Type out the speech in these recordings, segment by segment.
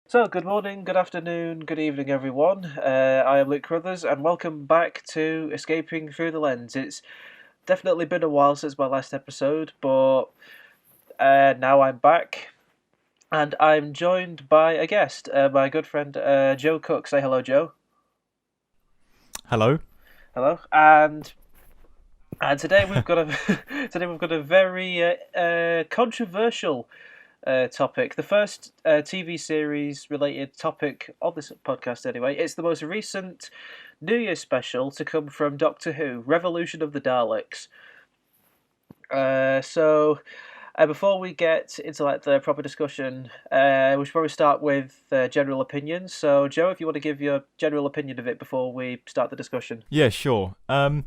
So, good morning, good afternoon, good evening, everyone. I am Luke Crothers, and welcome back to Escaping Through the Lens. It's definitely been a while since my last episode, but now I'm back, and I'm joined by a guest, my good friend Joe Cook. Say hello, Joe. Hello. Hello, and today we've got a very controversial topic. The first TV series related topic of this podcast, anyway. It's the most recent New Year's special to come from Doctor Who, Revolution of the Daleks. Before we get into the proper discussion, we should probably start with general opinions. So, Joe, if you want to give your general opinion of it before we start the discussion. Yeah, sure. The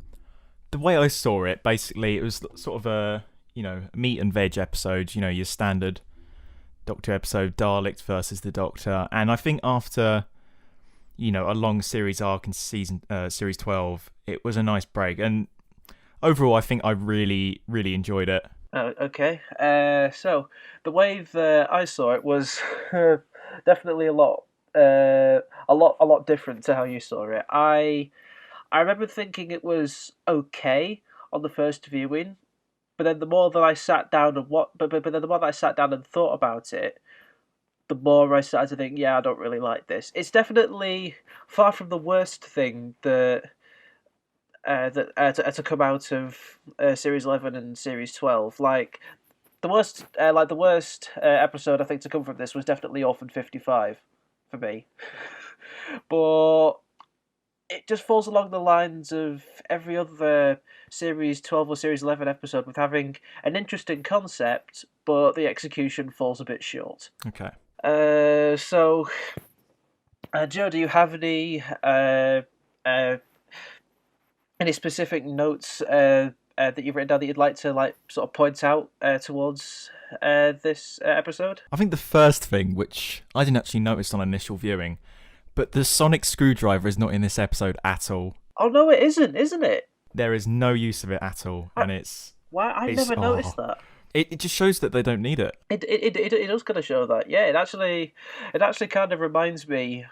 way I saw it, basically, it was sort of a meat and veg episode. Your standard Doctor episode, Daleks versus the Doctor, and I think after a long series arc in series 12, it was a nice break. And overall, I think I really really enjoyed it. Okay. So the way that I saw it was definitely a lot different to how you saw it. I remember thinking it was okay on the first viewing, but then the more that I sat down and but then the more that I sat down and thought about it, the more I started to think, yeah, I don't really like this. It's definitely far from the worst thing to come out of series 11 and series 12. The worst episode I think to come from this was definitely Orphan 55 for me. But it just falls along the lines of every other series 12 or series 11 episode, with having an interesting concept, but the execution falls a bit short. Okay. Joe, do you have any specific notes that you've written down that you'd like to sort of point out towards this episode? I think the first thing, which I didn't actually notice on initial viewing, but the sonic screwdriver is not in this episode at all. Oh no, it isn't it? There is no use of it at all, and it's why I it's never noticed that. It just shows that they don't need it. It does kind of show that. Yeah, it actually kind of reminds me.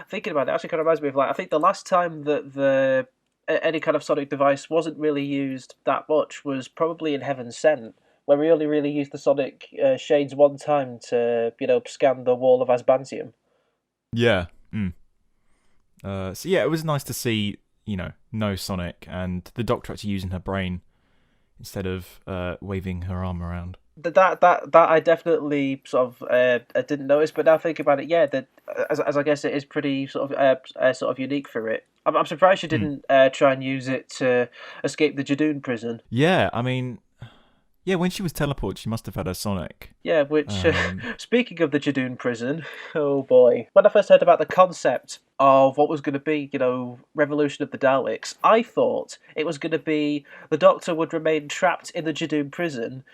Thinking about it, actually kind of reminds me of I think the last time that the any kind of sonic device wasn't really used that much was probably in Heaven Sent, where we only really used the sonic shades one time to scan the wall of Asbantium. Yeah. So yeah, it was nice to see no Sonic and the Doctor actually using her brain instead of waving her arm around. That I definitely sort of didn't notice, but now thinking about it, yeah, that as I guess it is pretty sort of unique for it. I'm surprised you didn't try and use it to escape the Jadoon prison. Yeah, I mean, yeah, when she was teleported, she must have had her Sonic. Yeah, which speaking of the Jadoon prison, oh boy, when I first heard about the concept of what was going to be, Revolution of the Daleks, I thought it was going to be the Doctor would remain trapped in the Jadoon prison,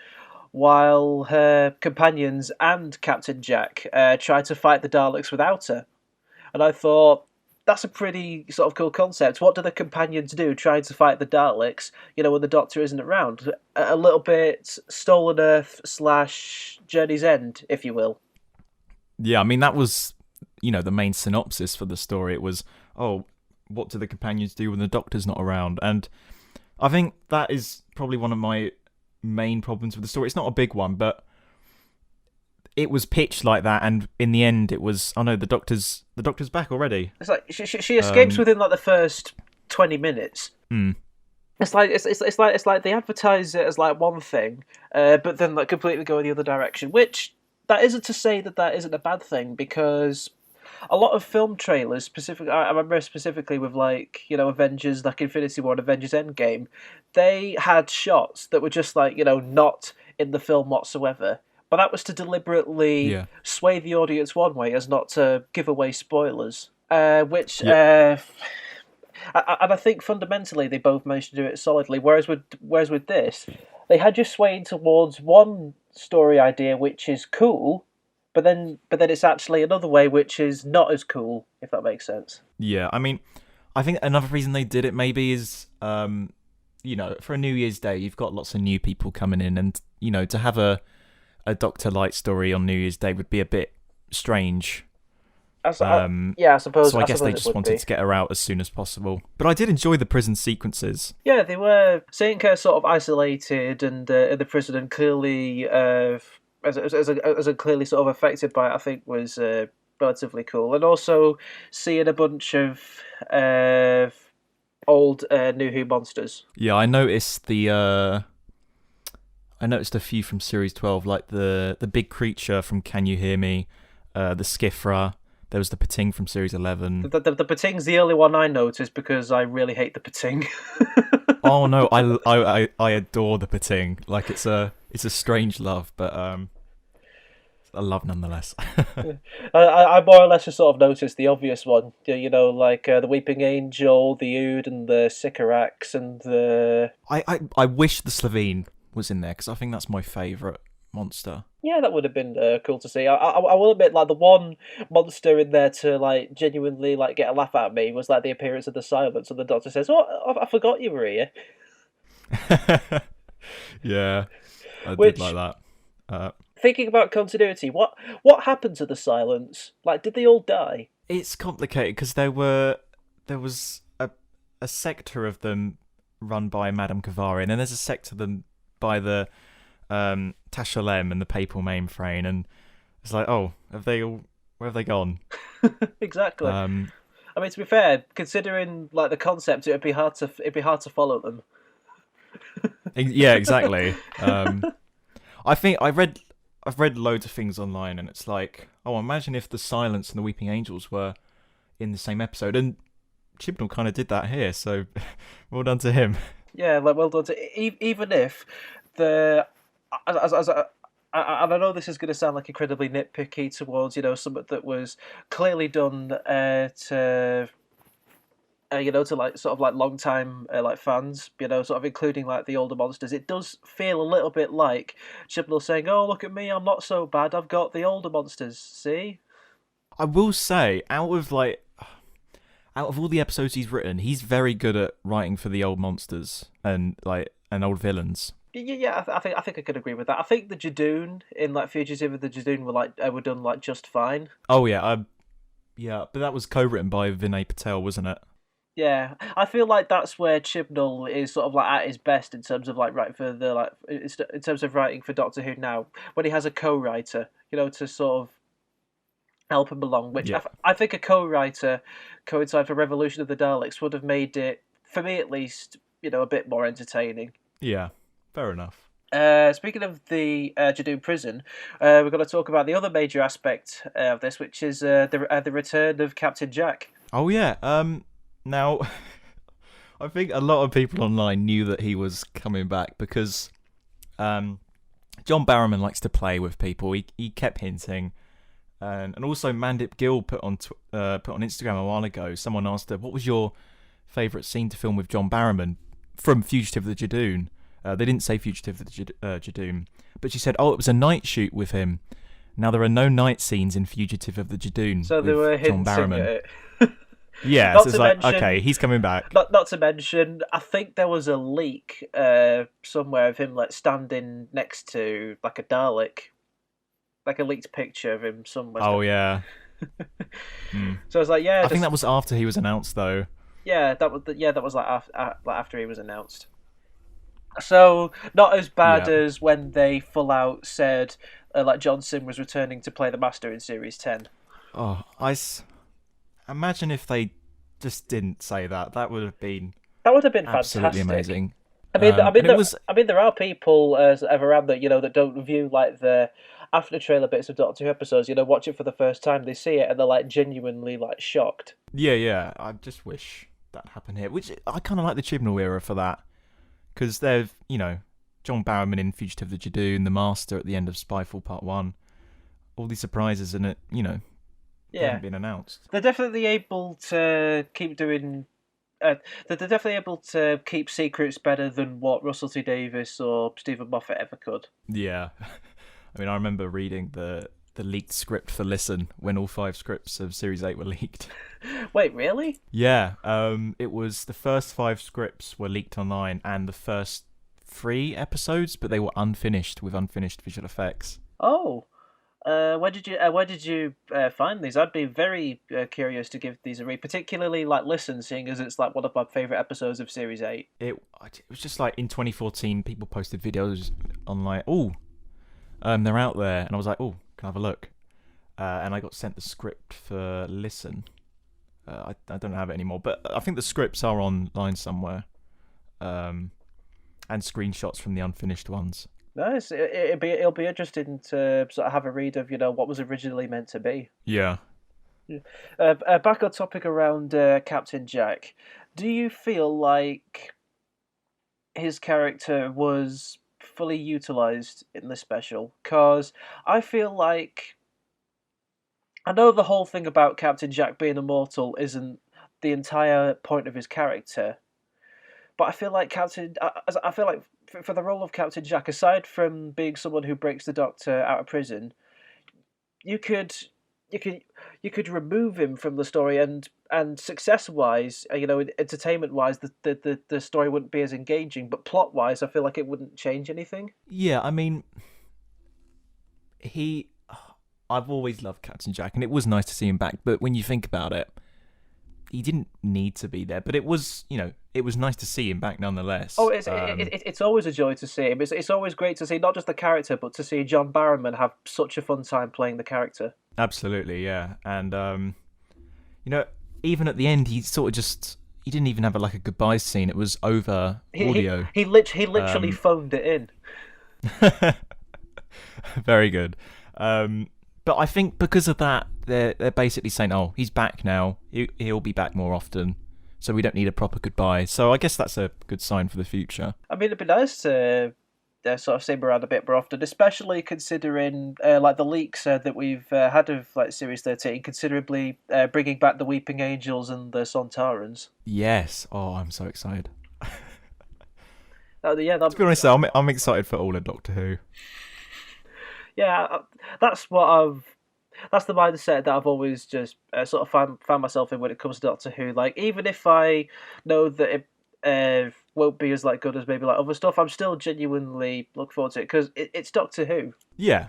while her companions and Captain Jack tried to fight the Daleks without her. And I thought, that's a pretty sort of cool concept. What do the companions do trying to fight the Daleks, when the Doctor isn't around? A little bit Stolen Earth / Journey's End, if you will. Yeah, I mean, that was, the main synopsis for the story. It was, oh, what do the companions do when the Doctor's not around? And I think that is probably one of my main problems with the story. It's not a big one, but it was pitched like that, and in the end, it was, oh no, the doctor's back already. It's like she escapes within the first 20 minutes. It's like they advertise it as one thing, but then completely go in the other direction. Which that isn't to say that isn't a bad thing, because a lot of film trailers, I remember specifically with Avengers, Infinity War, and Avengers Endgame, they had shots that were just not in the film whatsoever. But that was to deliberately sway the audience one way, as not to give away spoilers. And I think fundamentally they both managed to do it solidly. Whereas with this, they had you swaying towards one story idea which is cool, but then it's actually another way which is not as cool, if that makes sense. Yeah, I mean, I think another reason they did it maybe is, for a New Year's Day, you've got lots of new people coming in, and to have a Doctor Light story on New Year's Day would be a bit strange. Yeah, I suppose. So I guess they it just would wanted be. to get her out as soon as possible. But I did enjoy the prison sequences. Yeah, they were seeing her sort of isolated and in the prison and clearly, as a clearly sort of affected by it, I think was relatively cool. And also seeing a bunch of uh, old New Who monsters. Yeah, I noticed I noticed a few from Series 12, like the big creature from Can You Hear Me, the Skifra. There was the Pating from Series 11. The Pating's the only one I noticed because I really hate the Pating. Oh no, I adore the Pating. Like it's a strange love, but a love nonetheless. I more or less just sort of noticed the obvious one. Like the Weeping Angel, the Ood, and the Sycorax, and the... I wish the Slovene was in there, because I think that's my favourite monster. Yeah, that would have been cool to see. I will admit, like, the one monster in there to, like, genuinely, like, get a laugh out of me was, like, the appearance of the Silence, and the Doctor says, "Oh, I forgot you were here." Yeah, I Which, did like that. Thinking about continuity, what happened to the Silence? Like, did they all die? It's complicated, because there was a sector of them run by Madame Kavarian, and there's a sector of them by the Tashalem and the Papal Mainframe, and it's like, oh, where have they gone? Exactly. I mean, to be fair, considering like the concept, it'd be hard to follow them. Yeah, exactly. I think I've read loads of things online, and it's like, oh, imagine if the Silence and the Weeping Angels were in the same episode, and Chibnall kind of did that here, so well done to him. Yeah, like well done. Even if the and I know this is going to sound like incredibly nitpicky towards something that was clearly done to to like sort of like long time like fans, sort of including like the older monsters. It does feel a little bit like Chibnall saying, "Oh, look at me, I'm not so bad. I've got the older monsters. See." I will say, out of all the episodes he's written, he's very good at writing for the old monsters and old villains. Yeah, I think I could agree with that. I think the Jadoon in like Fugitive of the Jadoon were done like just fine. Oh yeah, yeah, but that was co-written by Vinay Patel, wasn't it? Yeah, I feel like that's where Chibnall is sort of like at his best in terms of like writing for in terms of writing for Doctor Who now, when he has a co-writer, to sort of help him along. Which Yeah. I think a co-writer coincide for Revolution of the Daleks would have made it, for me at least, a bit more entertaining. Yeah, fair enough. Speaking of the Jadoon prison, we're going to talk about the other major aspect of this, which is the return of Captain Jack. Oh yeah. Now, I think a lot of people online knew that he was coming back because John Barrowman likes to play with people. He kept hinting, and also Mandip Gill put on Instagram a while ago. Someone asked her, "What was your favourite scene to film with John Barrowman from Fugitive of the Jadoon?" They didn't say Fugitive of the Jadoon, but she said, "Oh, it was a night shoot with him." Now there are no night scenes in Fugitive of the Jadoon. So they were hinting John Barrowman. at it. Yeah, so it's like, okay, he's coming back. Not to mention, I think there was a leak somewhere of him like standing next to like a Dalek, like a leaked picture of him somewhere. Oh yeah. So it's like, yeah. I think that was after he was announced, though. Yeah, that was like after he was announced. So not as bad as when they full out said like Johnson was returning to play the Master in Series 10. Oh, imagine if they just didn't say that. That would have been fantastic. absolutely amazing. I mean, there are people around that that don't view like the after trailer bits of Doctor Who episodes. Watch it for the first time, they see it and they're like genuinely like shocked. Yeah. I just wish that happened here. Which I kind of like the Chibnall era for that, because they've John Barrowman in Fugitive of the Jadoon, the Master at the end of Spyfall Part 1, all these surprises in it. They haven't been announced. They're definitely able to keep doing. They're definitely able to keep secrets better than what Russell T Davies or Stephen Moffat ever could. Yeah, I mean, I remember reading the leaked script for Listen when all 5 scripts of Series 8 were leaked. Wait, really? Yeah, it was the first 5 scripts were leaked online, and the first 3 episodes, but they were unfinished with unfinished visual effects. Oh. Where did you find these? I'd be very curious to give these a read, particularly like listen, seeing as it's like one of my favorite episodes of Series 8. It was just like in 2014, people posted videos on like, they're out there, and I was like, can I have a look? And I got sent the script for listen. I don't have it anymore, but I think the scripts are online somewhere, and screenshots from the unfinished ones. Nice. It'll be interesting to sort of have a read of what was originally meant to be. Yeah. Back on topic around Captain Jack. Do you feel like his character was fully utilized in this special? Because I feel like I know the whole thing about Captain Jack being immortal isn't the entire point of his character, but I feel like I feel like for the role of Captain Jack, aside from being someone who breaks the Doctor out of prison, you could you could remove him from the story, and success wise, entertainment wise, the story wouldn't be as engaging. But plot wise, I feel like it wouldn't change anything. Yeah, I mean, I've always loved Captain Jack, and it was nice to see him back. But when you think about it, he didn't need to be there. But it was, it was nice to see him back nonetheless. Oh, it's always a joy to see him. It's always great to see not just the character, but to see John Barrowman have such a fun time playing the character. Absolutely, yeah. And even at the end, he didn't even have a goodbye scene. It was over audio. He literally phoned it in. Very good. But I think because of that, they're basically saying, "Oh, he's back now. He'll be back more often, so we don't need a proper goodbye." So I guess that's a good sign for the future. I mean, it'd be nice to sort of see him around a bit more often, especially considering the leaks that we've had of Series 13, considerably bringing back the Weeping Angels and the Sontarans. Yes. Oh, I'm so excited. To be honest, I'm excited for all of Doctor Who. Yeah, that's the mindset that I've always just sort of found myself in when it comes to Doctor Who. Like, even if I know that it won't be as good as maybe other stuff, I'm still genuinely look forward to it because it's Doctor Who. Yeah,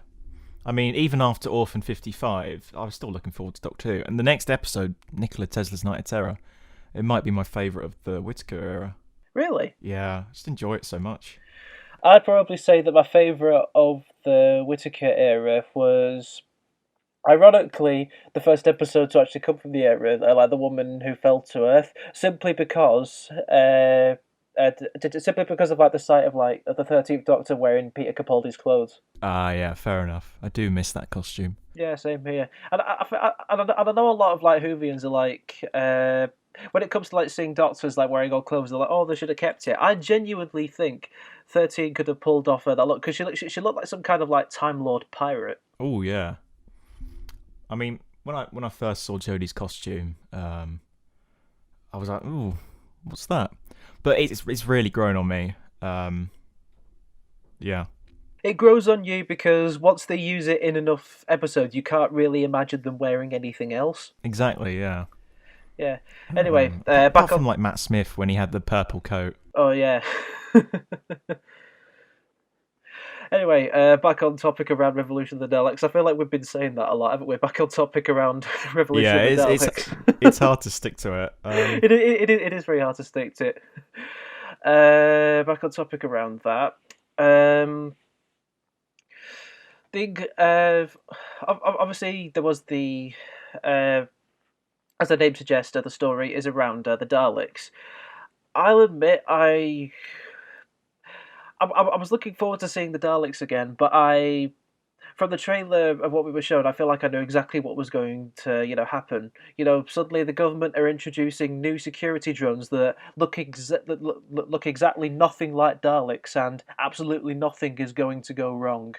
I mean, even after Orphan 55, I was still looking forward to Doctor Who. And the next episode, Nikola Tesla's Night of Terror, it might be my favourite of the Whittaker era. Really? Yeah, I just enjoy it so much. I'd probably say that my favourite of the Whittaker era was, ironically, the first episode to actually come from the era, the woman who fell to Earth, simply because of the sight of the 13th Doctor wearing Peter Capaldi's clothes. Ah, yeah, fair enough. I do miss that costume. Yeah, same here. And I know a lot of Whovians are when it comes to seeing doctors wearing old clothes, they're oh, they should have kept it. I genuinely think 13 could have pulled off that look, because she looked like some kind of Time Lord pirate. Oh yeah. I mean, when I first saw Jodie's costume, I was like, ooh, what's that? But it's really grown on me. Yeah. It grows on you because once they use it in enough episodes, you can't really imagine them wearing anything else. Exactly, yeah. Yeah. Anyway, apart from Matt Smith when he had the purple coat. Oh yeah. Anyway, back on topic around Revolution of the Daleks. I feel like we've been saying that a lot, haven't we? Back on topic around Revolution of the Daleks. It's hard to stick to it. It is very hard to stick to it. Back on topic around that. Obviously there was the as the name suggests, the story is around the Daleks. I'll admit I was looking forward to seeing the Daleks again, but from the trailer of what we were shown, I feel like I knew exactly what was going to happen. Suddenly the government are introducing new security drones that look exactly nothing like Daleks, and absolutely nothing is going to go wrong.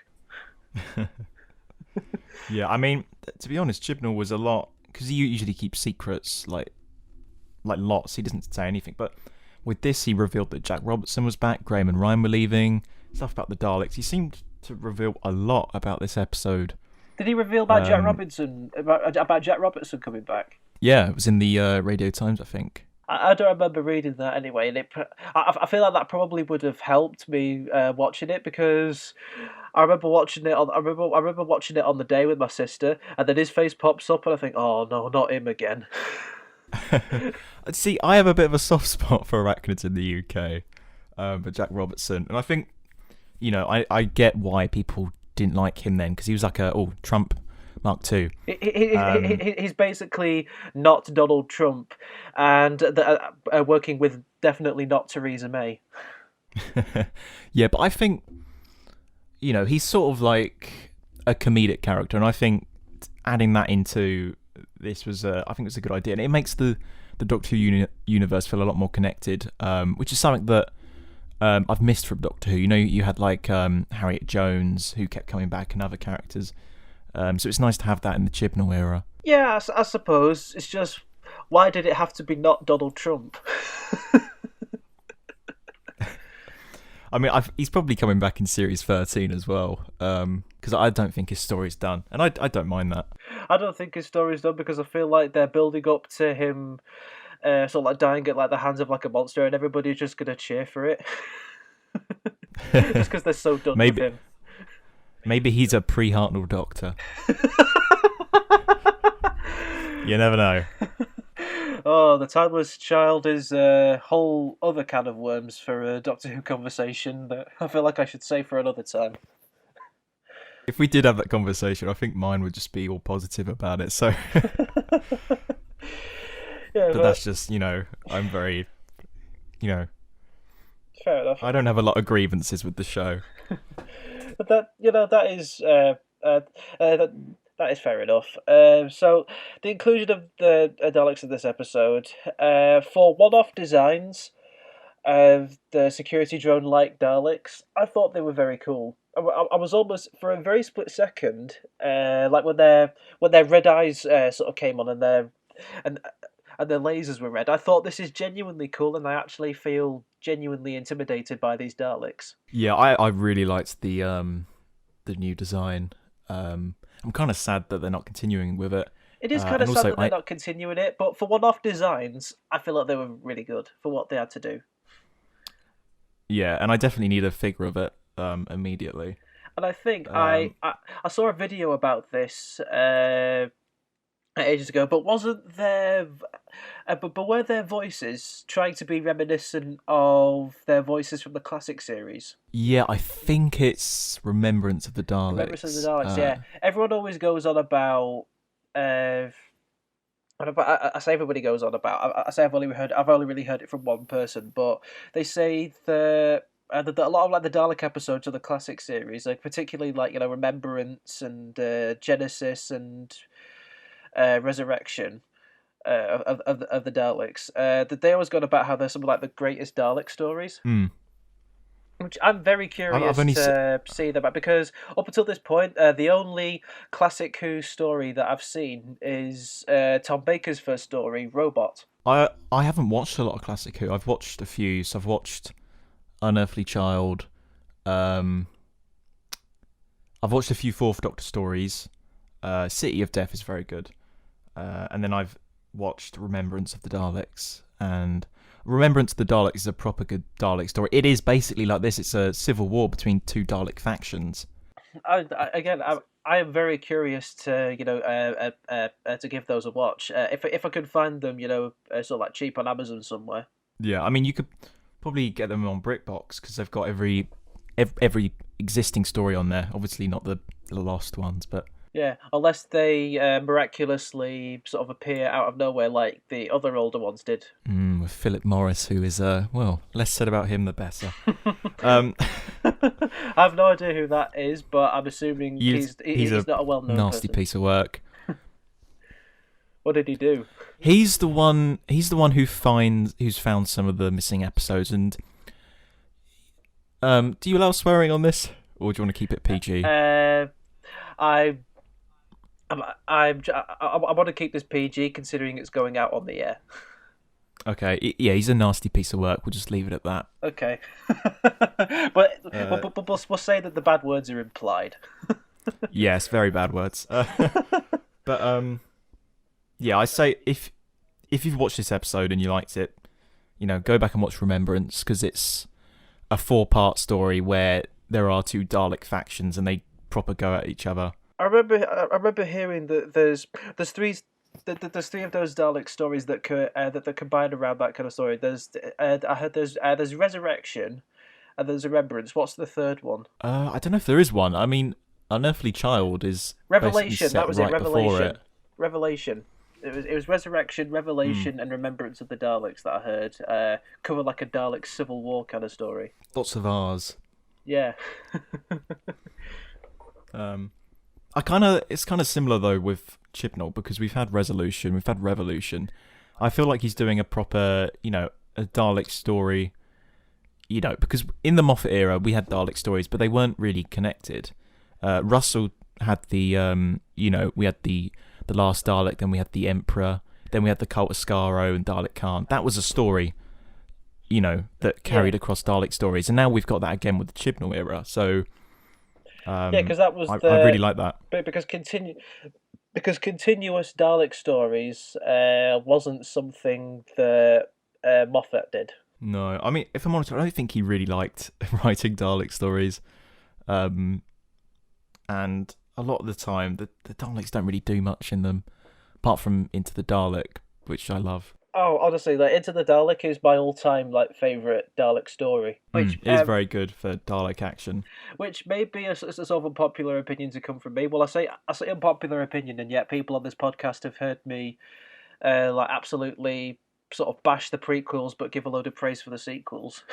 Yeah, I mean, to be honest, Chibnall was a lot, because he usually keeps secrets like lots. He doesn't say anything, but with this, he revealed that Jack Robertson was back, Graham and Ryan were leaving, stuff about the Daleks. He seemed to reveal a lot about this episode. Did he reveal about Jack Robertson about Jack Robertson coming back? Yeah, it was in the Radio Times, I think. I don't remember reading that anyway, and I feel like that probably would have helped me watching it because I remember watching it on I remember watching it on the day with my sister, and then his face pops up, and I think, oh no, not him again. See, I have a bit of a soft spot for arachnids in the UK, but Jack Robertson, and I think, I get why people didn't like him then, because he was like Trump Mark II. He's basically not Donald Trump, and working with definitely not Theresa May. Yeah, but I think, he's sort of like a comedic character, and I think adding that into this was, I think it's a good idea, and it makes the Doctor Who universe feel a lot more connected, which is something that I've missed from Doctor Who. You had like Harriet Jones, who kept coming back, and other characters. So it's nice to have that in the Chibnall era. Yeah, I suppose. It's just, why did it have to be not Donald Trump? I mean, he's probably coming back in Series 13 as well, because I don't think his story's done, and I don't mind that. I don't think his story's done because I feel like they're building up to him sort of like dying at like the hands of like a monster, and everybody's just going to cheer for it. Just because they're so done with him. Maybe he's a pre-Hartnell Doctor. You never know. Oh, the Timeless Child is a whole other can of worms for a Doctor Who conversation that I feel like I should save for another time. If we did have that conversation, I think mine would just be all positive about it. So, yeah, but that's just, I'm very, fair enough. I don't have a lot of grievances with the show. But that is fair enough. So the inclusion of the Daleks in this episode, for one-off designs of the security drone-like Daleks, I thought they were very cool. I was almost, for a very split second, like when their red eyes sort of came on and their lasers were red, I thought this is genuinely cool, and I actually feel genuinely intimidated by these Daleks. Yeah, I really liked the new design. I'm kind of sad that they're not continuing with it. It is kind of sad that they're not continuing it, but for one-off designs, I feel like they were really good for what they had to do. Yeah, and I definitely need a figure of it immediately. And I think I saw a video about this ages ago, but wasn't there? But were their voices trying to be reminiscent of their voices from the classic series? Yeah, I think it's Remembrance of the Daleks. Remembrance of the Daleks, yeah. Everyone always goes on about. I say everybody goes on about. I say I've only really heard it from one person, but they say that a lot of like the Dalek episodes of the classic series, like particularly like Remembrance and Genesis and Resurrection of the Daleks, that they always got about how they're some of like the greatest Dalek stories. Which I'm very curious to see them, because up until this point, the only classic Who story that I've seen is Tom Baker's first story, Robot. I haven't watched a lot of classic Who. I've watched a few. So I've watched Unearthly Child. I've watched a few Fourth Doctor stories. City of Death is very good. And then I've watched Remembrance of the Daleks, and Remembrance of the Daleks is a proper good Dalek story. It is basically like this. It's a civil war between two Dalek factions. I am very curious to to give those a watch. If I could find them, sort of like cheap on Amazon somewhere. Yeah, I mean you could probably get them on BritBox because they've got every existing story on there. Obviously not the lost ones, but. Yeah, unless they miraculously sort of appear out of nowhere like the other older ones did. With Philip Morris, who is, less said about him the better. I have no idea who that is, but I'm assuming he's not a well-known nasty person. Piece of work. What did he do? He's the one who's found some of the missing episodes. And do you allow swearing on this, or do you want to keep it PG? I want to keep this PG, considering it's going out on the air. Okay, yeah, he's a nasty piece of work. We'll just leave it at that. Okay, but we'll say that the bad words are implied. Yes, very bad words. But yeah, I say if if you've watched this episode and you liked it, go back and watch Remembrance, because it's a 4-part story where there are 2 Dalek factions and they proper go at each other. I remember hearing that there's 3 there's 3 of those Dalek stories that combine around that kind of story. I heard there's Resurrection, and there's Remembrance. What's the third one? I don't know if there is one. I mean, Unearthly Child is Revelation. That was right it. Revelation. Revelation. It was Resurrection, Revelation, and Remembrance of the Daleks that I heard. Cover like a Dalek Civil War kind of story. Lots of R's. Yeah. It's kind of similar though with Chibnall, because we've had Resolution, we've had Revolution. I feel like he's doing a proper, a Dalek story. Because in the Moffat era we had Dalek stories, but they weren't really connected. Russell had the, we had the Last Dalek, then we had the Emperor, then we had the Cult of Skaro and Dalek Khan. That was a story, that carried across Dalek stories, and now we've got that again with the Chibnall era. So. Because that was I really like that. Because continuous Dalek stories wasn't something that Moffat did. No, I mean, if I'm honest, I don't think he really liked writing Dalek stories. And a lot of the time, the Daleks don't really do much in them, apart from Into the Dalek, which I love. Oh, honestly, Into the Dalek is my all-time favourite Dalek story. Which is very good for Dalek action. Which may be a sort of unpopular opinion to come from me. Well, I say unpopular opinion, and yet people on this podcast have heard me absolutely sort of bash the prequels, but give a load of praise for the sequels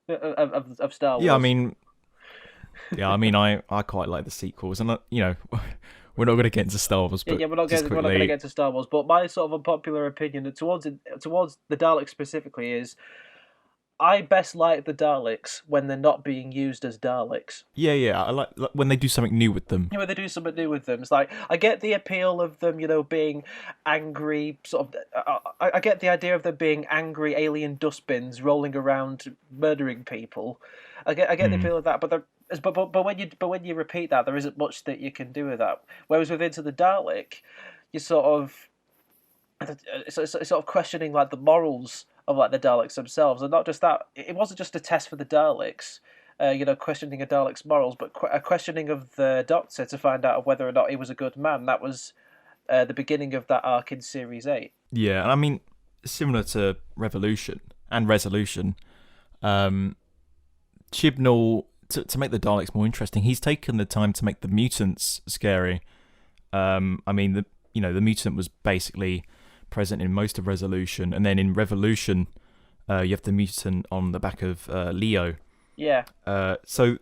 of Star Wars. Yeah, I mean, I quite like the sequels, and we're not going to get into Star Wars. But we're not going to get into Star Wars. But my sort of unpopular opinion towards the Daleks specifically is, I best like the Daleks when they're not being used as Daleks. Yeah, I like when they do something new with them. When they do something new with them. It's like, I get the appeal of them, being angry, sort of. I get the idea of them being angry alien dustbins rolling around murdering people. I get the appeal of that, but when you repeat that, there isn't much that you can do with that. Whereas with Into the Dalek, you it's sort of questioning the morals of the Daleks themselves, and not just that. It wasn't just a test for the Daleks, questioning a Dalek's morals, but a questioning of the Doctor to find out whether or not he was a good man. That was the beginning of that arc in Series 8. Yeah, and I mean, similar to Revolution and Resolution, Chibnall, to make the Daleks more interesting, he's taken the time to make the mutants scary. I mean, the mutant was basically present in most of Resolution, and then in Revolution, you have the mutant on the back of Leo. Yeah. So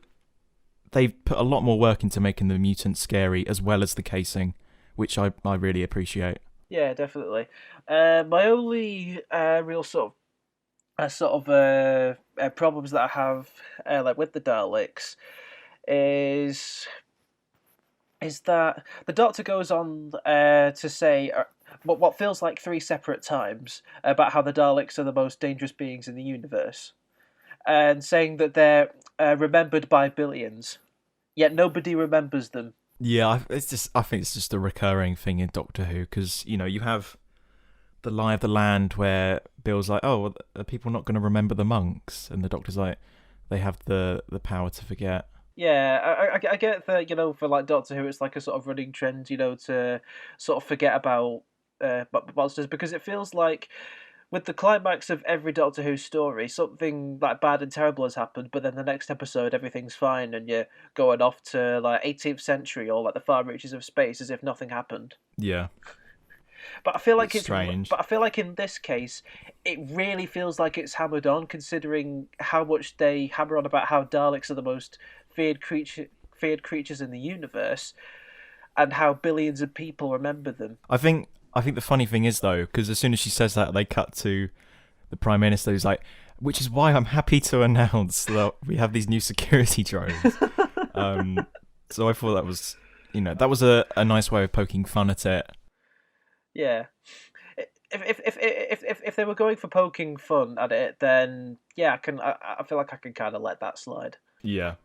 they've put a lot more work into making the mutant scary, as well as the casing, which I really appreciate. Yeah, definitely. My only real sort of problems that I have with the Daleks is that the Doctor goes on to say what feels like 3 separate times about how the Daleks are the most dangerous beings in the universe, and saying that they're remembered by billions, yet nobody remembers them. Yeah, I think it's just a recurring thing in Doctor Who, because you have the Lie of the Land where Bill's like, oh, well, are people not going to remember the monks? And the Doctor's like, they have the power to forget. Yeah, I get that, for Doctor Who, it's like a sort of running trend, to sort of forget about monsters, because it feels like with the climax of every Doctor Who story, something bad and terrible has happened, but then the next episode everything's fine, and you're going off to 18th century or the far reaches of space as if nothing happened. Yeah. But I feel like it's strange. But I feel like in this case, it really feels like it's hammered on, considering how much they hammer on about how Daleks are the most feared creatures in the universe, and how billions of people remember them. I think the funny thing is, though, because as soon as she says that, they cut to the Prime Minister, who's like, which is why I'm happy to announce that we have these new security drones. So I thought that was, that was a nice way of poking fun at it. Yeah. If they were going for poking fun at it, then yeah, I feel like I can kind of let that slide. Yeah.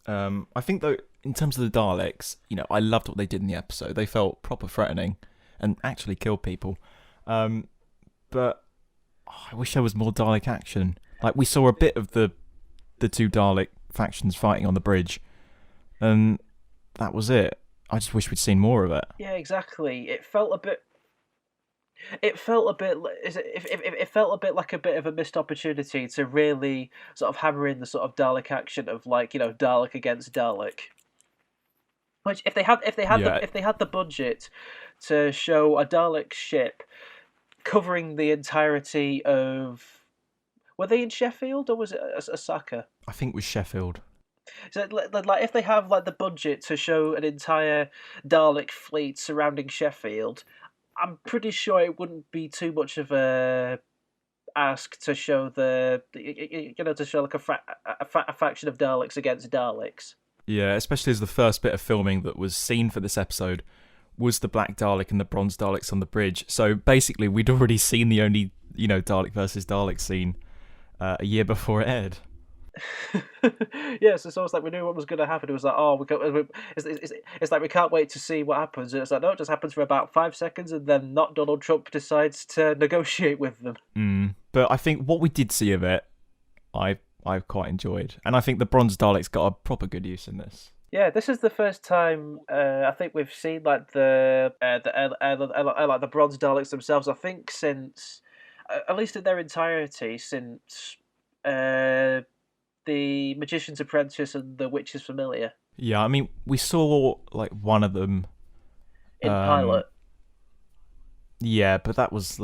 I think, though, in terms of the Daleks, I loved what they did in the episode. They felt proper threatening and actually killed people. But I wish there was more Dalek action. Like, we saw a bit of the two Dalek factions fighting on the bridge, and that was it. I just wish we'd seen more of it. Yeah, exactly. It felt a bit. It felt a bit. It felt a bit like a bit of a missed opportunity to really sort of hammer in the sort of Dalek action of, like, Dalek against Dalek. Which, Yeah, if they had the budget to show a Dalek ship covering the entirety of, were they in Sheffield or was it Osaka? I think it was Sheffield. So, like, if they have, like, the budget to show an entire Dalek fleet surrounding Sheffield, I'm pretty sure it wouldn't be too much of a ask to show to show like a faction of Daleks against Daleks. Yeah, especially as the first bit of filming that was seen for this episode was the Black Dalek and the Bronze Daleks on the bridge. So basically, we'd already seen the only, Dalek versus Dalek scene a year before it aired. Yeah, so it's almost like we knew what was going to happen. It was like, oh, it's like we can't wait to see what happens. And it's like, no, it just happens for about 5 seconds, and then not Donald Trump decides to negotiate with them. But I think what we did see of it, I quite enjoyed, and I think the Bronze Daleks got a proper good use in this. Yeah, this is the first time I think we've seen like like the Bronze Daleks themselves. I think since, at least in their entirety, since the Magician's Apprentice and the Witch's Familiar. Yeah, I mean, we saw like one of them in pilot. Yeah, but that was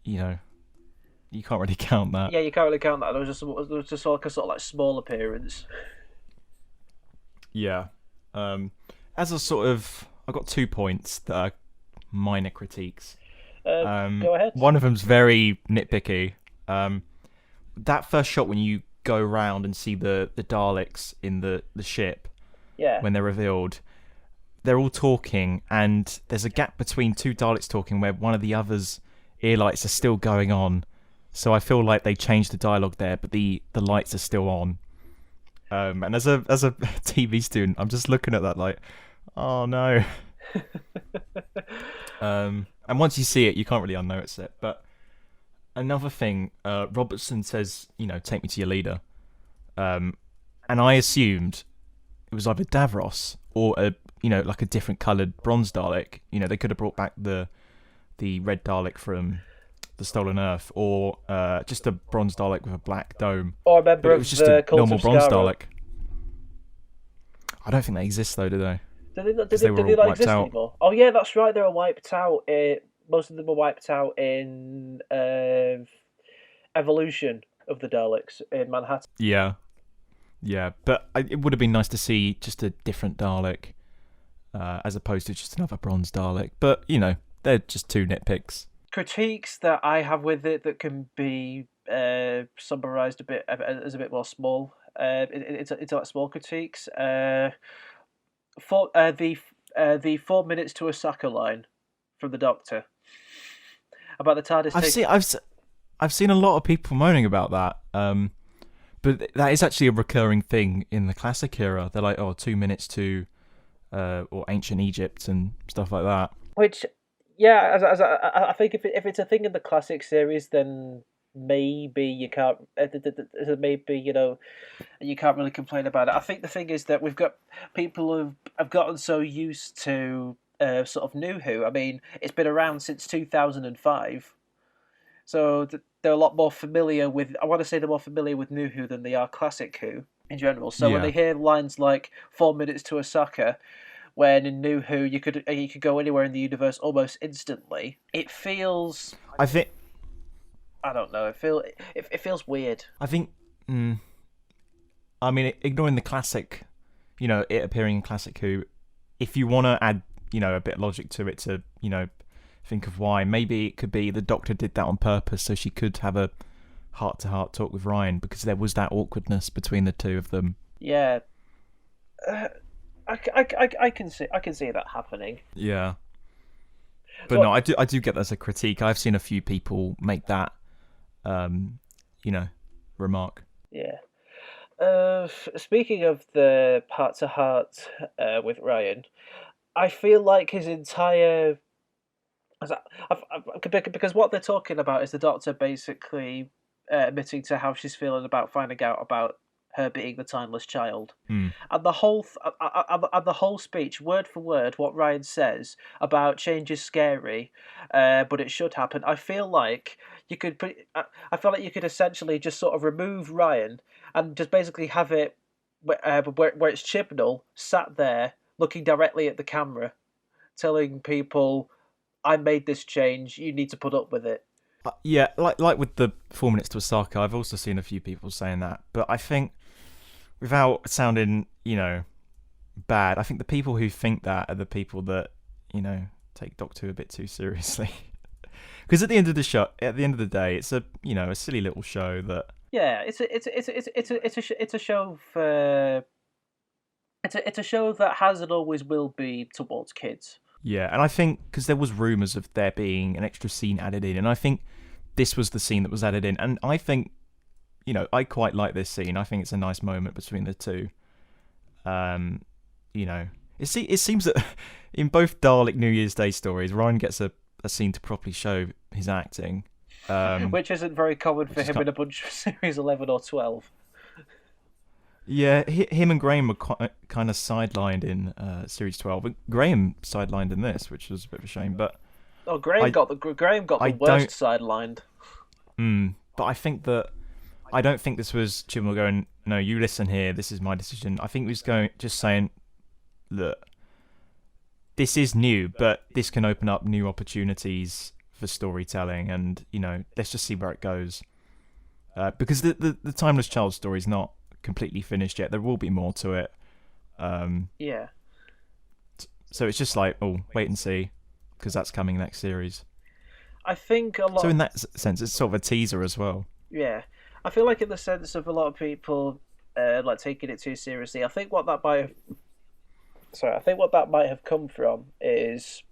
you can't really count that. Yeah, you can't really count that. There was just like a sort of like small appearance. Yeah. As a sort of, I've got 2 points that are minor critiques. Go ahead. One of them's very nitpicky. That first shot when you go round and see the Daleks in the ship, when they're revealed, they're all talking, and there's a gap between 2 Daleks talking where one of the other's ear lights are still going on. So I feel like they changed the dialogue there, but the lights are still on. And as a TV student, I'm just looking at that like, oh no. And once you see it, you can't really unnotice it. But another thing, Robertson says, take me to your leader. And I assumed it was either Davros or like a different coloured bronze Dalek. They could have brought back the red Dalek from the Stolen Earth, or just a bronze Dalek with a black dome. Or a member it was of just the a Cult normal of bronze Skaro. Dalek. I don't think they exist though, do they? Did they they were not all exist wiped out. anymore? Oh yeah, that's right. They were wiped out. Most of them were wiped out in Evolution of the Daleks in Manhattan. Yeah, but it would have been nice to see just a different Dalek, as opposed to just another bronze Dalek. But they're just 2 nitpicks. Critiques that I have with it that can be summarised a bit as a bit more small. It's like small critiques. For the 4 minutes to Osaka line from the Doctor about the TARDIS. I've seen a lot of people moaning about that. But that is actually a recurring thing in the classic era. They're like, 2 minutes to, or ancient Egypt and stuff like that. Which, yeah, I think if it's a thing in the classic series, then maybe you can't. Maybe you can't really complain about it. I think the thing is that we've got people who have gotten so used to sort of New Who. I mean, it's been around since 2005. So they're a lot more familiar with. I want to say they're more familiar with New Who than they are Classic Who in general. So when they hear lines like 4 minutes to Osaka, when in New Who you could go anywhere in the universe almost instantly, it feels. I don't know. It feels weird. I think. I mean, ignoring the classic, it appearing in Classic Who, if you want to add, a bit of logic to it to, think of why. Maybe it could be the Doctor did that on purpose so she could have a heart-to-heart talk with Ryan, because there was that awkwardness between the two of them. Yeah, I can see that happening. Yeah, but no, I do get that as a critique. I've seen a few people make that, remark. Yeah. Speaking of the heart-to-heart with Ryan, I feel like his entire Because what they're talking about is the Doctor basically admitting to how she's feeling about finding out about her being the timeless child, Mm. and the whole speech, word for word, what Ryan says about change is scary, but it should happen. I feel like you could I feel like you could essentially just sort of remove Ryan and just basically have it where it's Chibnall sat there looking directly at the camera, telling people, "I made this change. You need to put up with it." Yeah, like with the 4 minutes to Osaka, I've also seen a few people saying that, but I think, without sounding, bad, I think the people who think that are the people that, take Doctor Who a bit too seriously. Because at the end of the day, it's a silly little show that. Yeah, it's a show for it's a show that has and always will be towards kids. Yeah, and I think because there was rumours of there being an extra scene added in, and I think this was the scene that was added in, and I think, I quite like this scene. I think it's a nice moment between the two. It seems that in both Dalek New Year's Day stories, Ryan gets a scene to properly show his acting. Which isn't very common for him in a bunch of Series 11 or 12. Yeah, him and Graham were kind of sidelined in Series 12. But Graham sidelined in this, which was a bit of a shame. But Graham got the worst sidelined. But I don't think this was Chibnall going, "No, you listen here. This is my decision." I think he was just saying, "Look, this is new, but this can open up new opportunities for storytelling, and let's just see where it goes." Because the Timeless Child story is not completely finished yet. There will be more to it. Yeah. So it's just like, wait and see, because that's coming next series. I think a lot. So in that sense, it's sort of a teaser as well. Yeah, I feel like in the sense of a lot of people like taking it too seriously. I think what that might have come from is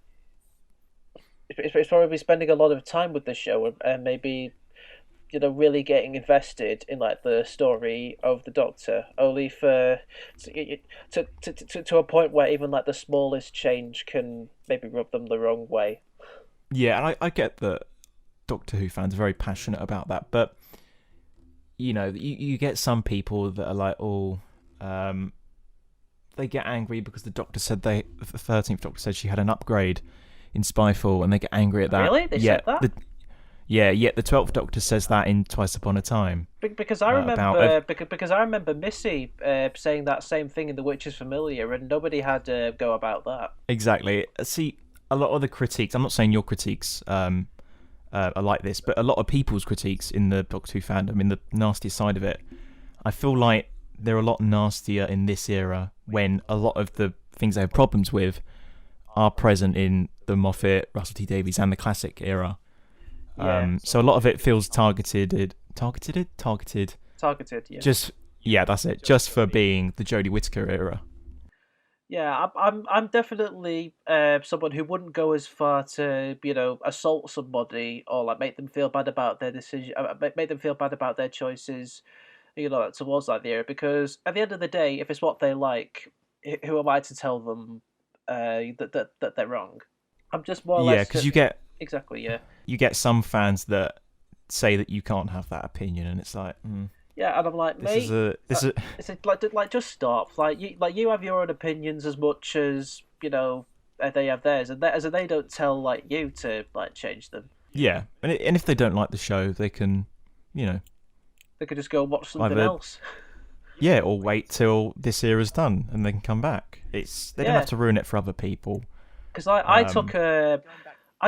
it's probably spending a lot of time with the show and maybe really getting invested in like the story of the Doctor, only for to a point where even like the smallest change can maybe rub them the wrong way. Yeah, and I get that Doctor Who fans are very passionate about that, but you get some people that are like, they get angry because the Doctor said the 13th Doctor said she had an upgrade in Spyfall, and they get angry at that. Really? They said that? Yet the 12th Doctor says that in Twice Upon a Time. Because I remember, because I remember Missy saying that same thing in The Witch is Familiar, and nobody had to go about that. Exactly. See, a lot of the critiques, I'm not saying your critiques are like this, but a lot of people's critiques in the Doctor Who fandom, in the nasty side of it, I feel like they're a lot nastier in this era when a lot of the things they have problems with are present in the Moffat, Russell T Davies, and the classic era. Yeah. So a lot of it feels targeted. Yeah. That's it. Just for being the Jodie Whittaker era. Yeah, I'm definitely someone who wouldn't go as far to assault somebody or like make them feel bad about their decision, make them feel bad about their choices, towards that era. Because at the end of the day, if it's what they like, who am I to tell them that they're wrong? I'm just more or less. Yeah, because you get exactly. Yeah. You get some fans that say that you can't have that opinion, and it's like. Yeah, and I'm like, mate, it's like just stop. Like you have your own opinions as much as they have theirs, and they don't tell like you to like change them. Yeah, and if they don't like the show, they can, they could just go watch something else. Yeah, or wait till this era's done and they can come back. They don't have to ruin it for other people. Because I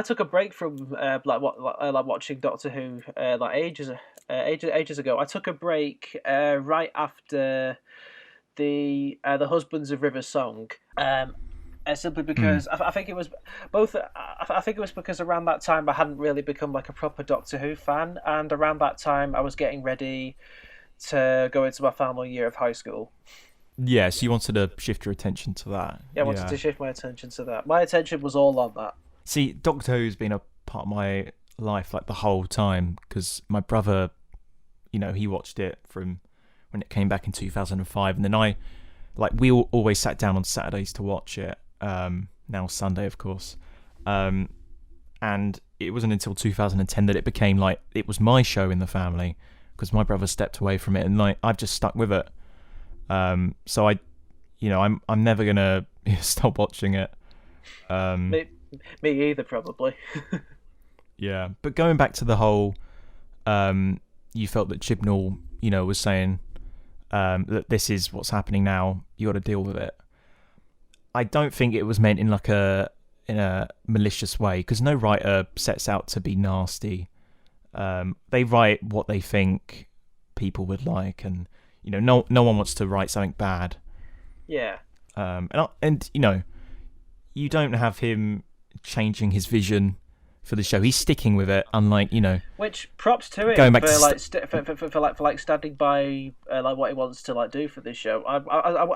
took a break from watching Doctor Who ages ago. I took a break right after the Husbands of River Song, simply because I think it was both. I think it was because around that time I hadn't really become like a proper Doctor Who fan, and around that time I was getting ready to go into my final year of high school. Yeah, so you wanted to shift your attention to that. Yeah, I wanted to shift my attention to that. My attention was all on that. See, Doctor Who's been a part of my life like the whole time, because my brother, he watched it from when it came back in 2005, and then we always sat down on Saturdays to watch it. Now Sunday, of course, and and it wasn't until 2010 that it became like it was my show in the family because my brother stepped away from it, and like I've just stuck with it. So I'm never gonna stop watching it. Me either, probably. Yeah, but going back to the whole, you felt that Chibnall, was saying that this is what's happening now. You got to deal with it. I don't think it was meant in in a malicious way, because no writer sets out to be nasty. They write what they think people would like, and no one wants to write something bad. Yeah. And you don't have him changing his vision for the show. He's sticking with it, unlike Which props to it going back for standing by what he wants to do for this show. I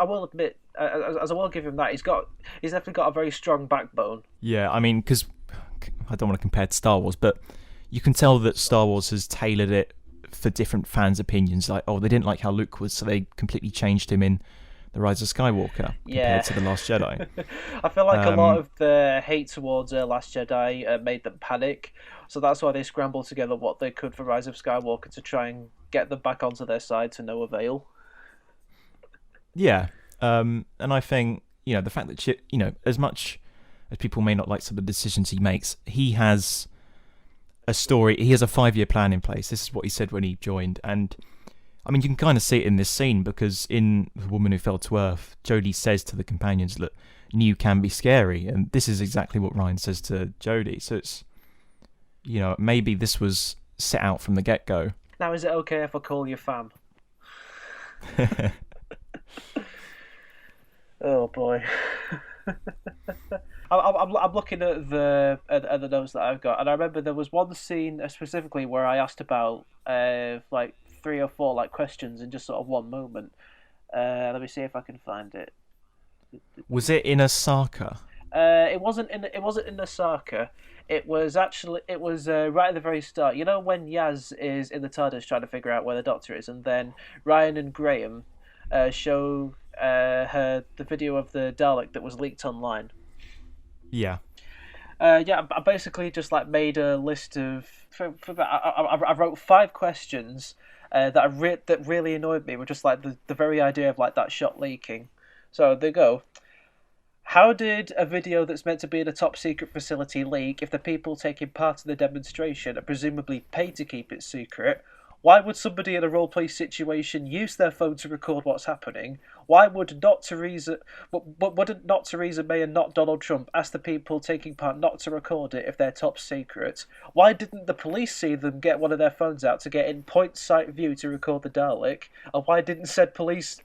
will admit, as I will give him that, he's definitely got a very strong backbone. Yeah, I mean, because I don't want to compare to Star Wars, but you can tell that Star Wars has tailored it for different fans' opinions. Like, they didn't like how Luke was, so they completely changed him in The Rise of Skywalker compared to The Last Jedi. I feel like a lot of the hate towards Last Jedi made them panic, so that's why they scrambled together what they could for Rise of Skywalker to try and get them back onto their side to no avail. Yeah, and I think the fact that as much as people may not like some of the decisions he makes, he has a story. He has a 5-year plan in place. This is what he said when he joined, and I mean, you can kind of see it in this scene, because in The Woman Who Fell to Earth, Jodie says to the companions that new can be scary, and this is exactly what Ryan says to Jodie. So it's, maybe this was set out from the get-go. Now, is it okay if I call you fam? Oh boy. I'm looking at the notes that I've got, and I remember there was one scene specifically where I asked about 3 or 4 questions in just sort of one moment. Let me see if I can find it. Was it in Osaka? It wasn't in Osaka. It was right at the very start. When Yaz is in the TARDIS trying to figure out where the Doctor is, and then Ryan and Graham show her the video of the Dalek that was leaked online. Yeah. I basically just made a list of. I wrote 5 questions that really annoyed me. Were just the very idea of that shot leaking. So they go. How did a video that's meant to be in a top secret facility leak if the people taking part in the demonstration are presumably paid to keep it secret? Why would somebody in a roleplay situation use their phone to record what's happening? Why wouldn't Theresa May and not Donald Trump ask the people taking part not to record it if they're top secret? Why didn't the police see them get one of their phones out to get in point sight view to record the Dalek? And why didn't said police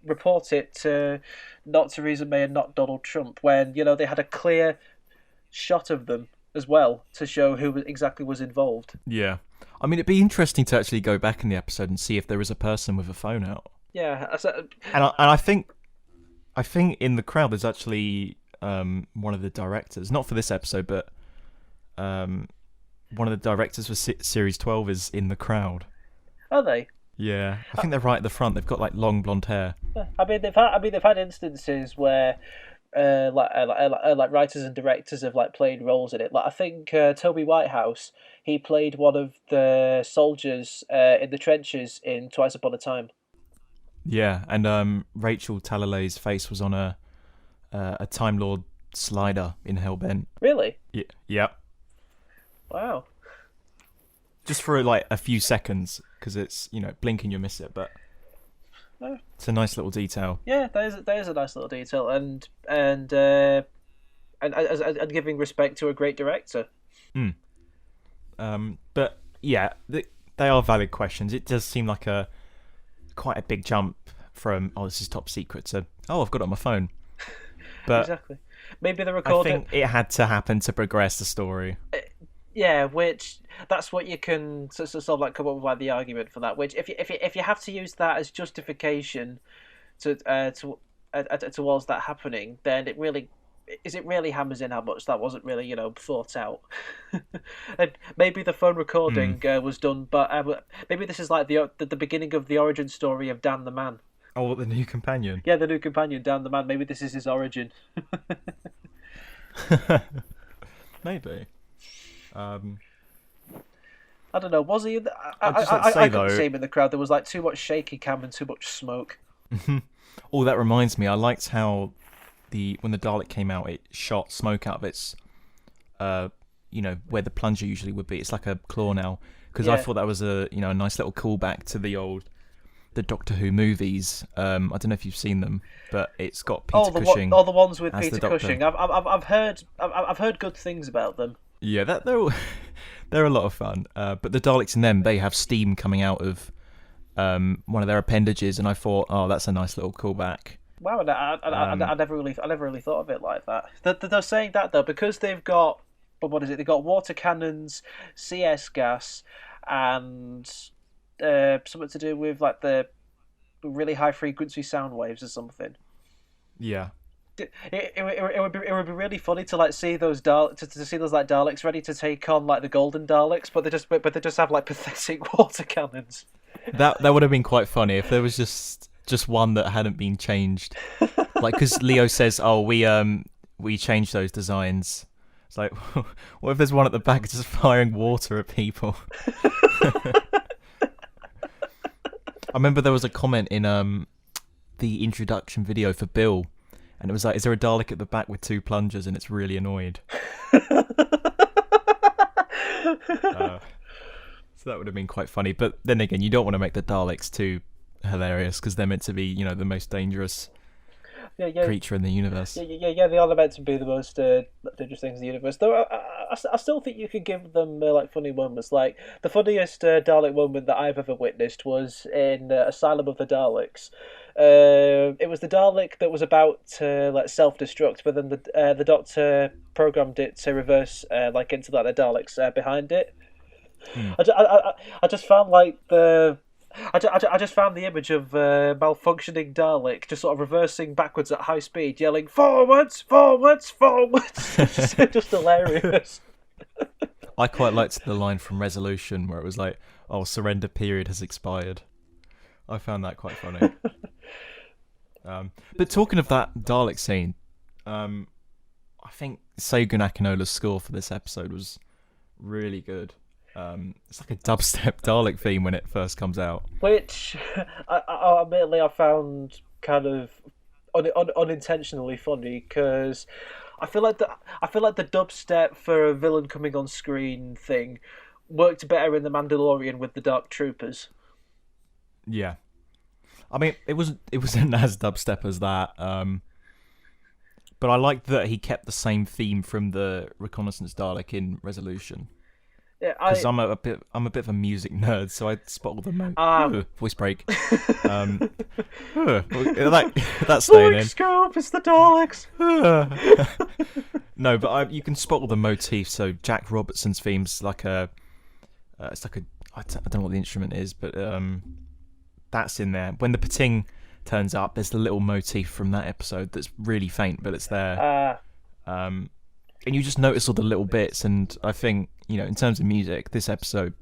report it to not Theresa May and not Donald Trump when they had a clear shot of them as well to show who exactly was involved? Yeah. I mean, it'd be interesting to actually go back in the episode and see if there is a person with a phone out. Yeah, and I think in the crowd there's actually one of the directors, not for this episode, but one of the directors for Series 12 is in the crowd. Are they? Yeah, I think they're right at the front. They've got long blonde hair. I mean, they've had instances where writers and directors have played roles in it. I think Toby Whitehouse, he played one of the soldiers in the trenches in Twice Upon a Time. Yeah, and Rachel Talalay's face was on a Time Lord slider in Hellbent. Really? Yeah. Wow. Just for a few seconds, because it's blink and you miss it, but. It's a nice little detail. Yeah, that is a nice little detail, and giving respect to a great director. But yeah, they are valid questions. It does seem like quite a big jump from this is top secret to I've got it on my phone. But exactly, maybe the recording. I think it had to happen to progress the story. Yeah, which that's what you can sort of come up with the argument for that. Which if you have to use that as justification towards that happening, then it really hammers in how much that wasn't really thought out. And maybe the phone recording was done, but maybe this is the beginning of the origin story of Dan the Man. Oh, the new companion. Yeah, the new companion, Dan the Man. Maybe this is his origin. Maybe. Um, I don't know. Was he? I'd just like to say I couldn't though. see him in the crowd. There was like too much shaky cam and too much smoke. Oh, that reminds me. I liked how when the Dalek came out, it shot smoke out of its, where the plunger usually would be. It's like a claw now. Because I thought that was a nice little callback to the Doctor Who movies. I don't know if you've seen them, but it's got Peter Cushing. The ones with as Peter the Cushing. I've heard good things about them. Yeah, they're a lot of fun. But the Daleks in them, they have steam coming out of one of their appendages, and I thought, oh, that's a nice little callback. Wow, I never really thought of it like that. They're saying that though because they've got, what is it? They've got water cannons, CS gas, and something to do with like the really high frequency sound waves or something. Yeah. It would be really funny to like see those to see those like Daleks ready to take on like the Golden Daleks, but they just have like pathetic water cannons. That would have been quite funny if there was just one that hadn't been changed, like because Leo says, "Oh, we changed those designs." It's like, what if there's one at the back just firing water at people? I remember there was a comment in the introduction video for Bill, and it was like, "Is there a Dalek at the back with two plungers?" And it's really annoyed. So that would have been quite funny. But then again, you don't want to make the Daleks too hilarious because they're meant to be, the most dangerous creature in the universe. Yeah. They are meant to be the most dangerous things in the universe. Though I still think you could give them like funny moments. Like the funniest Dalek moment that I've ever witnessed was in Asylum of the Daleks. It was the Dalek that was about to like self-destruct, but then the Doctor programmed it to reverse like into like the Daleks behind it. I just found like I just found the image of malfunctioning Dalek just sort of reversing backwards at high speed, yelling forwards, forwards, forwards. Just hilarious. I quite liked the line from Resolution where it was like, "Oh, surrender period has expired." I found that quite funny. But talking of that Dalek scene, I think Segun Akinola's score for this episode was really good. It's like a dubstep Dalek theme when it first comes out, which admittedly I found kind of unintentionally funny because I feel like the dubstep for a villain coming on screen thing worked better in The Mandalorian with the Dark Troopers. Yeah, I mean it wasn't as dubstep as that, but I liked that he kept the same theme from the Reconnaissance Dalek in Resolution. Because I'm a bit of a music nerd, so I spot all the voice break. That's staying in. Scope, it's the Daleks. No, but you can spot all the motifs. So Jack Robertson's theme's like I don't know what the instrument is, but that's in there. When the pating turns up, there's the little motif from that episode that's really faint, but it's there. And you just notice all the little bits, and I think, in terms of music, this episode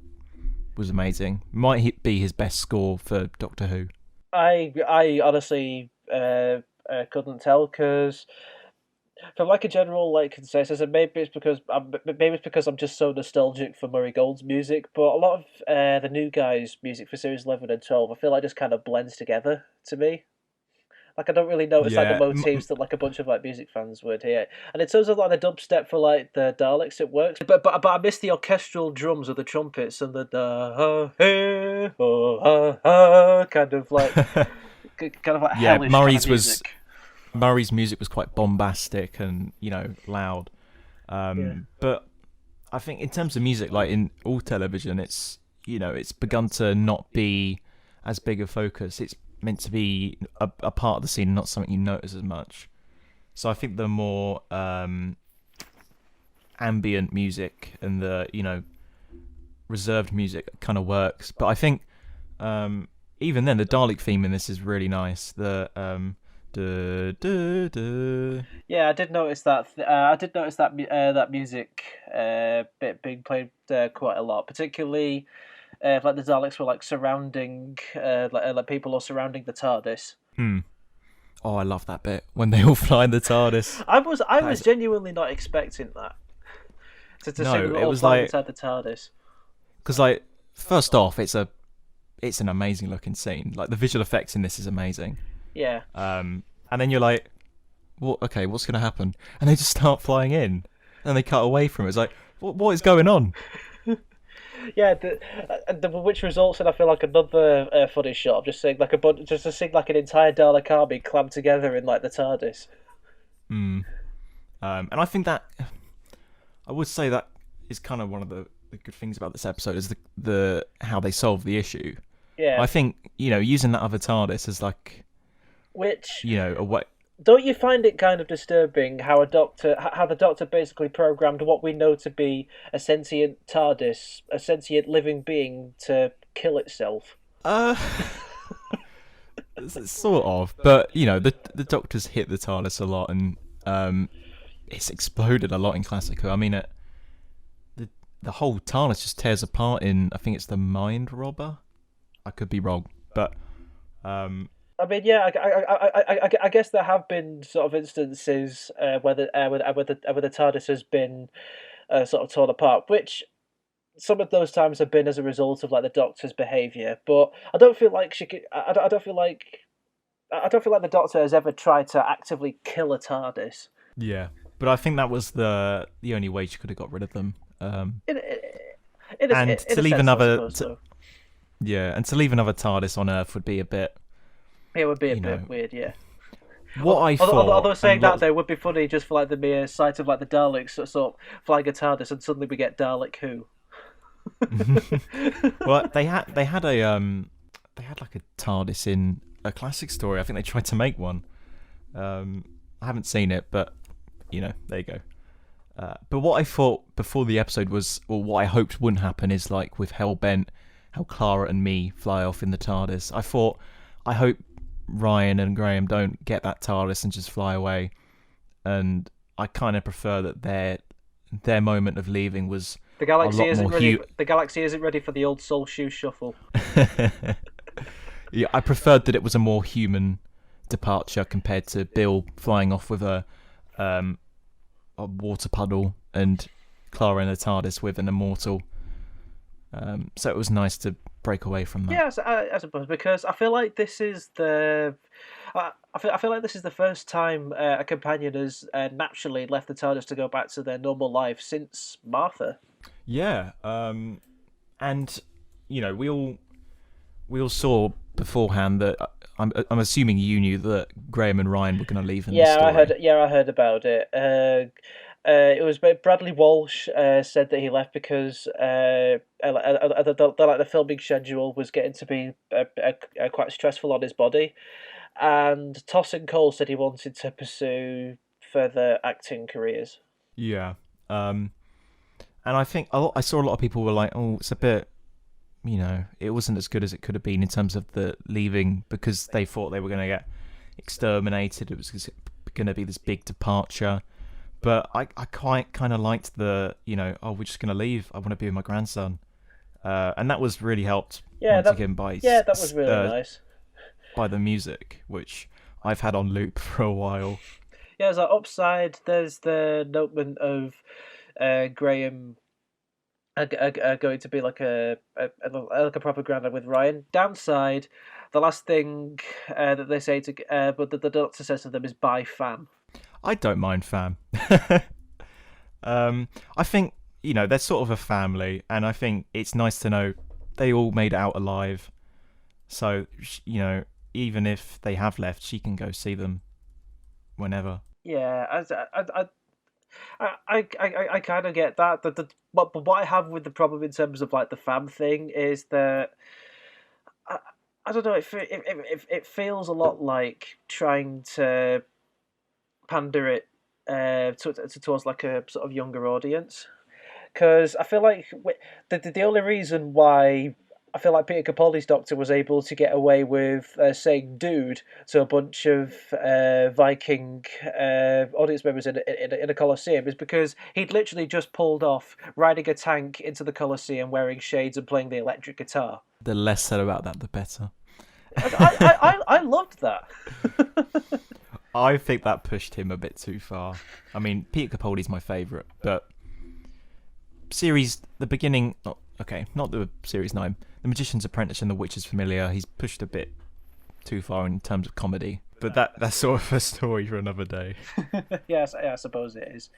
was amazing. Might be his best score for Doctor Who. I honestly couldn't tell, because from like a general like consensus, and maybe it's because I'm just so nostalgic for Murray Gold's music, but a lot of the new guys' music for series 11 and 12, I feel like just kind of blends together to me. Like I don't really notice like the motifs that like a bunch of like music fans would hear. And in terms of like the dubstep for like the Daleks, it works. But I miss the orchestral drums of the trumpets and the kind of like hellish Murray's kind of music. Murray's music was quite bombastic and loud. But I think in terms of music, like in all television, it's it's begun to not be as big a focus. It's meant to be a part of the scene, not something you notice as much. So I think the more ambient music and the reserved music kind of works. But I think even then the Dalek theme in this is really nice. The yeah, I did notice that. That music bit being played quite a lot, particularly. Like the Daleks were like surrounding, like people are surrounding the TARDIS. Oh, I love that bit when they all fly in the TARDIS. I was genuinely not expecting that. To see No, them it all was flying like inside the TARDIS. because like first off, it's an amazing looking scene. Like the visual effects in this is amazing. Yeah. And then you're like, what? Okay, what's gonna happen? And they just start flying in, and they cut away from it. It's like, what is going on? Yeah, which results in I feel like another funny shot of just seeing like just to seeing like an entire Dalek army clamped together in like the TARDIS. And I think that I would say that is kind of one of the good things about this episode is the how they solve the issue. Yeah. I think using that other TARDIS as like Which a way. don't you find it kind of disturbing how the Doctor basically programmed what we know to be a sentient TARDIS, a sentient living being, to kill itself? Sort of, but the Doctor's hit the TARDIS a lot, and it's exploded a lot in Classic Who. I mean, the whole TARDIS just tears apart in, I think it's the Mind Robber. I could be wrong, but I mean, yeah, I guess there have been sort of instances where the TARDIS has been sort of torn apart, which some of those times have been as a result of like the Doctor's behaviour. But I don't feel like I don't feel like the Doctor has ever tried to actively kill a TARDIS. yeah. But I think that was the only way she could have got rid of them. And to leave another TARDIS on Earth would be a bit. It would be a bit weird, yeah. What I thought, although saying that though would be funny just for like the mere sight of like the Daleks sort of flying a TARDIS, and suddenly we get Dalek Who. Well, they had like a TARDIS in a classic story. I think they tried to make one. I haven't seen it, but there you go. But what I thought before the episode was, or what I hoped wouldn't happen, is like with Hellbent, how Clara and me fly off in the TARDIS. I hope Ryan and Graham don't get that TARDIS and just fly away. And I kind of prefer that their moment of leaving was the galaxy isn't ready. The galaxy isn't ready for the old soul shoe shuffle. Yeah, I preferred that it was a more human departure compared to Bill flying off with a water puddle and Clara in the TARDIS with an immortal. So it was nice to break away from that. Yes, I suppose, because I feel like this is the first time a companion has naturally left the TARDIS to go back to their normal life since Martha. Yeah, and we all saw beforehand that I'm assuming you knew that Graham and Ryan were going to leave in the story. I heard about it. It was Bradley Walsh said that he left because the filming schedule was getting to be quite stressful on his body, and Toss and Cole said he wanted to pursue further acting careers. Yeah, and I think I saw a lot of people were like, "Oh, it's a bit." It wasn't as good as it could have been in terms of the leaving, because they thought they were going to get exterminated. It was going to be this big departure. But I quite kind of liked we're just going to leave. I want to be with my grandson. And that was really helped again by... Yeah, that was really nice. By the music, which I've had on loop for a while. Yeah, as upside, there's the notement of Graham... going to be like a proper granddad with Ryan. Downside, the last thing that they say but the Doctor says to them is "bye, fam." I don't mind fam. I think they're sort of a family, and I think it's nice to know they all made it out alive. So even if they have left, she can go see them whenever. Yeah, I kind of get that. But what I have with the problem in terms of like the fam thing is that I don't know. It feels a lot like trying to pander it towards like a sort of younger audience, because I feel like the only reason why I feel like Peter Capaldi's Doctor was able to get away with saying "dude" to a bunch of Viking audience members in a Colosseum is because he'd literally just pulled off riding a tank into the Colosseum wearing shades and playing the electric guitar. The less said about that, the better. I loved that. I think that pushed him a bit too far. I mean, Peter Capaldi's my favourite, but the beginning. Not the series 9. The Magician's Apprentice and The Witcher's Familiar. He's pushed a bit too far in terms of comedy, but that's sort of a story for another day. Yes, I suppose it is.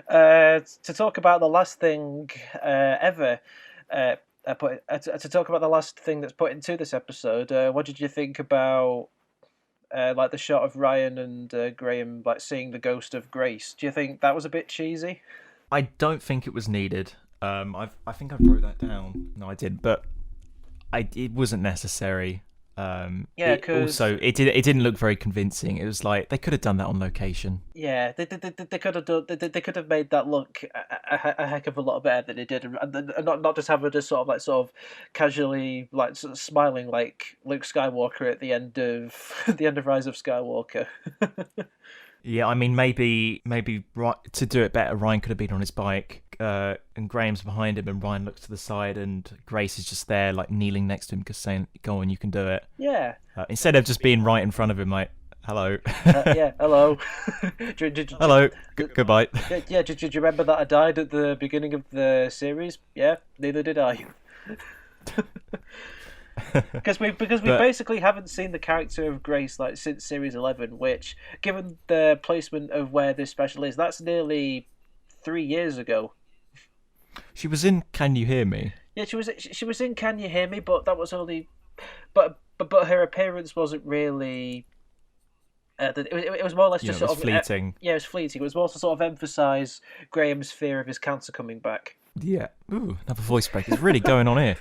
To talk about the last thing ever. To talk about the last thing that's put into this episode, what did you think about like the shot of Ryan and Graham like seeing the ghost of Grace? Do you think that was a bit cheesy? I don't think it was needed. I think I wrote that down. No, I did, but it wasn't necessary. Yeah, because it didn't look very convincing. It was like they could have done that on location. Yeah, they could have done. They could have made that look a heck of a lot better than they did, and not just have her just sort of casually like sort of smiling like Luke Skywalker at the end of the end of Rise of Skywalker. Yeah, I mean maybe to do it better, Ryan could have been on his bike, and Graham's behind him, and Ryan looks to the side, and Grace is just there like kneeling next to him, just saying, "Go on, you can do it." Yeah. Instead of just being right in front of him, like, "Hello." Yeah. Hello. Hello. Goodbye. Yeah. Did you remember that I died at the beginning of the series? Yeah. Neither did I. Because we basically haven't seen the character of Grace like since series 11, which, given the placement of where this special is, that's nearly 3 years ago. She was in Can You Hear Me? Yeah, she was in Can You Hear Me, but that was only, but her appearance wasn't really. It was more or less just sort of fleeting. Yeah, it was fleeting. It was more to sort of emphasise Graham's fear of his cancer coming back. Yeah. Ooh, another voice break. It's really going on here.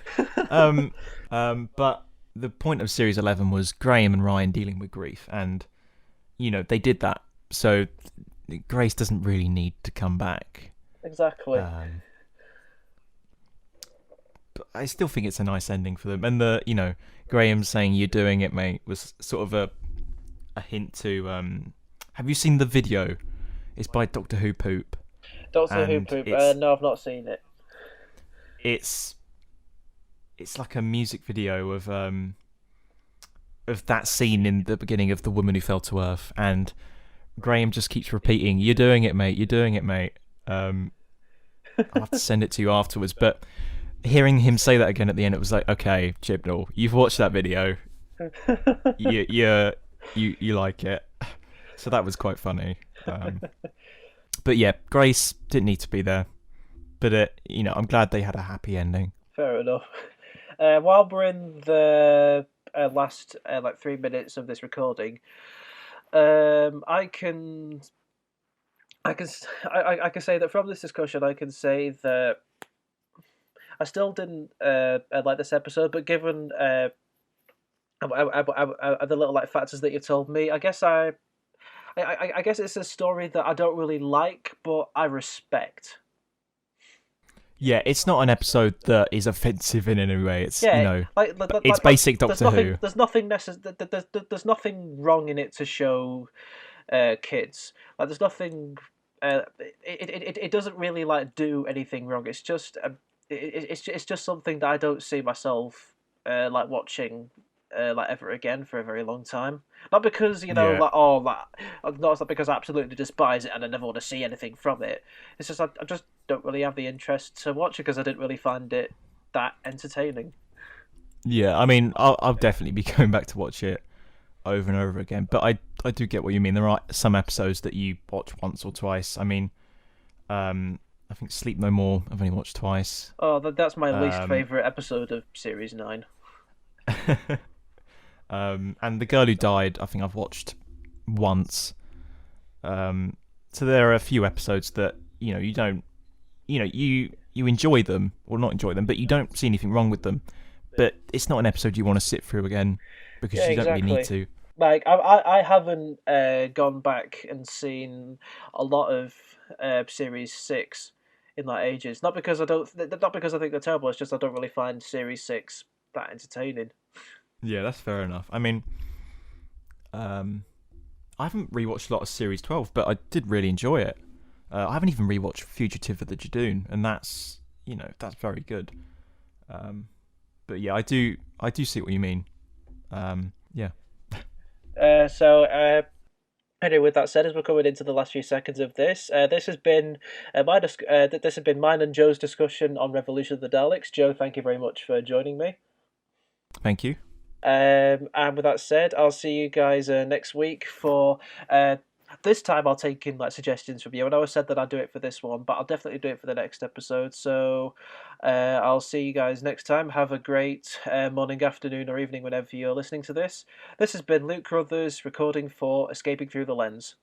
But the point of Series 11 was Graham and Ryan dealing with grief, and they did that. So Grace doesn't really need to come back. Exactly. But I still think it's a nice ending for them. And Graham saying "You're doing it, mate" was sort of a hint to. Have you seen the video? It's by Doctor Who Poop. Doctor Who Poop. No, I've not seen it. It's like a music video of that scene in the beginning of The Woman Who Fell to Earth, and Graham just keeps repeating, "You're doing it, mate. You're doing it, mate." I'll have to send it to you afterwards. But hearing him say that again at the end, it was like, okay, Chibnall, you've watched that video. You like it. So that was quite funny. But yeah, Grace didn't need to be there. But I'm glad they had a happy ending. Fair enough. While we're in the last 3 minutes of this recording, I can say that from this discussion, I can say that I still didn't like this episode, but given the little factors that you told me, I guess I guess it's a story that I don't really like, but I respect. Yeah, it's not an episode that is offensive in any way. It's it's basic Doctor Who. There's nothing there's nothing wrong in it to show kids. Like there's nothing. It doesn't really do anything wrong. It's just it's just something that I don't see myself watching ever again for a very long time. Not because not because I absolutely despise it and I never want to see anything from it. It's just I just don't really have the interest to watch it because I didn't really find it that entertaining. Yeah, I mean, I'll definitely be going back to watch it over and over again. But I do get what you mean. There are some episodes that you watch once or twice. I mean, I think Sleep No More I've only watched twice. Oh, that's my least favourite episode of Series 9. And The Girl Who Died, I think I've watched once. So there are a few episodes that you don't, you enjoy them or not enjoy them, but you don't see anything wrong with them. But it's not an episode you want to sit through again because you don't really need to. Like I haven't gone back and seen a lot of Series 6 in ages. Not because I think they're terrible. It's just I don't really find Series 6 that entertaining. Yeah, that's fair enough. I mean, I haven't rewatched a lot of Series 12, but I did really enjoy it. I haven't even rewatched Fugitive of the Jadoon, and that's very good. But yeah, I do see what you mean. Yeah. So Anyway, with that said, as we're coming into the last few seconds of this, this has been this has been mine and Joe's discussion on Revolution of the Daleks. Joe, thank you very much for joining me. Thank you. And with that said, I'll see you guys next week for. This time I'll take in like suggestions from you. I know I said that I'd do it for this one, but I'll definitely do it for the next episode. So I'll see you guys next time. Have a great morning, afternoon, or evening whenever you're listening to this. This has been Luke Crothers recording for Escaping Through the Lens.